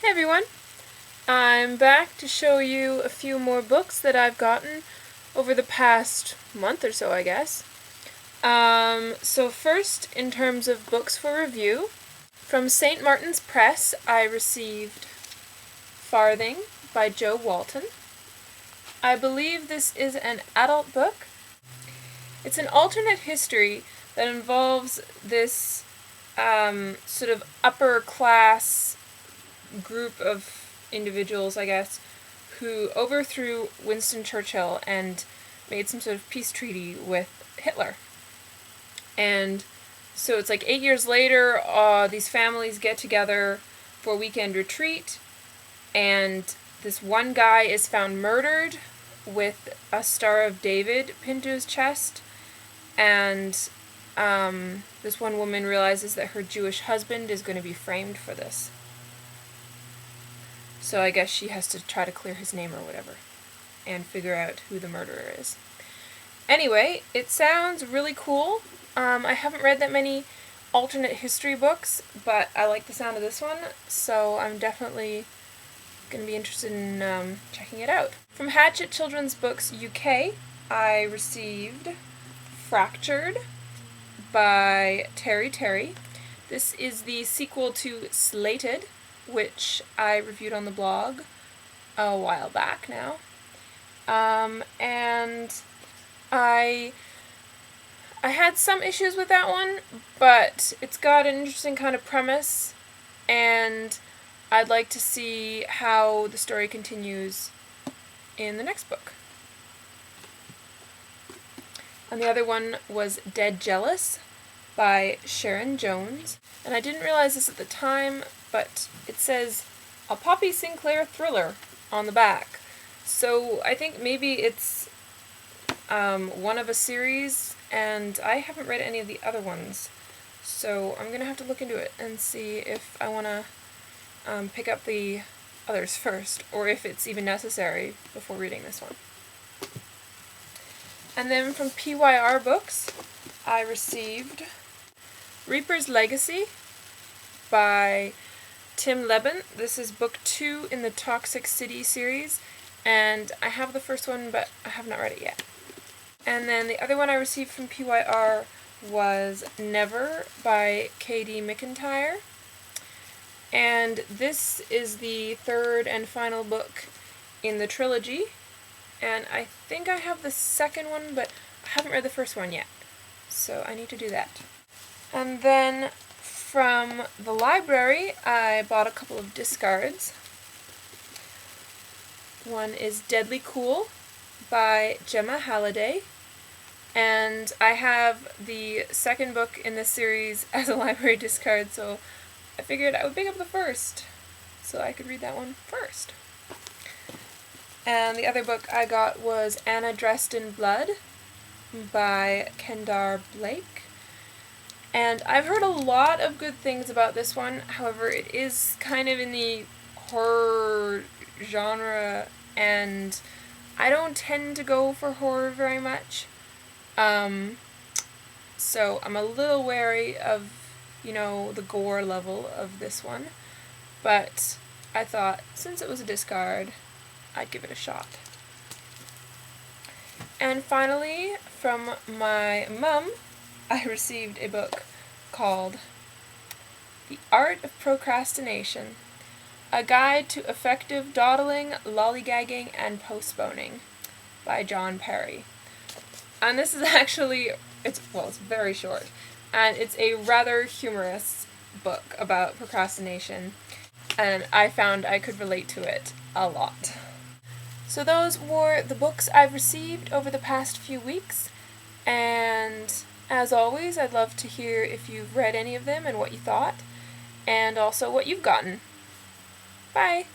Hey everyone! I'm back to show you a few more books that I've gotten over the past month or so, I guess. So first, in terms of books for review, from St. Martin's Press, I received Farthing by Jo Walton. I believe this is an adult book. It's an alternate history that involves this sort of upper class group of individuals, I guess, who overthrew Winston Churchill and made some sort of peace treaty with Hitler. And so it's like 8 years later, these families get together for a weekend retreat, and this one guy is found murdered with a Star of David pinned to his chest, and this one woman realizes that her Jewish husband is going to be framed for this. So I guess she has to try to clear his name or whatever, and figure out who the murderer is. Anyway, it sounds really cool. I haven't read that many alternate history books, but I like the sound of this one, so I'm definitely going to be interested in checking it out. From Hatchet Children's Books UK, I received Fractured by Terry. This is the sequel to Slated, which I reviewed on the blog a while back now. And I had some issues with that one, but it's got an interesting kind of premise, and I'd like to see how the story continues in the next book. And the other one was Dead Jealous by Sharon Jones. And I didn't realize this at the time, but it says a Poppy Sinclair thriller on the back. So I think maybe it's one of a series, and I haven't read any of the other ones. So I'm going to have to look into it and see if I want to pick up the others first, or if it's even necessary before reading this one. And then from PYR Books, I received Reaper's Legacy by Tim Leben. This is book 2 in the Toxic City series, and I have the first one, but I have not read it yet. And then the other one I received from PYR was Never by K.D. McIntyre. And this is the third and final book in the trilogy, and I think I have the second one, but I haven't read the first one yet, so I need to do that. And then from the library, I bought a couple of discards. One is Deadly Cool by Gemma Halliday, and I have the second book in this series as a library discard, so I figured I would pick up the first so I could read that one first. And the other book I got was Anna Dressed in Blood by Kendar Blake. And I've heard a lot of good things about this one. However, it is kind of in the horror genre, and I don't tend to go for horror very much. So I'm a little wary of, the gore level of this one. But I thought, since it was a discard, I'd give it a shot. And finally, from my mum, I received a book called The Art of Procrastination, A Guide to Effective Dawdling, Lollygagging, and Postponing by John Perry. And this is actually, it's very short, and it's a rather humorous book about procrastination, and I found I could relate to it a lot. So those were the books I've received over the past few weeks, and as always, I'd love to hear if you've read any of them and what you thought, and also what you've gotten. Bye!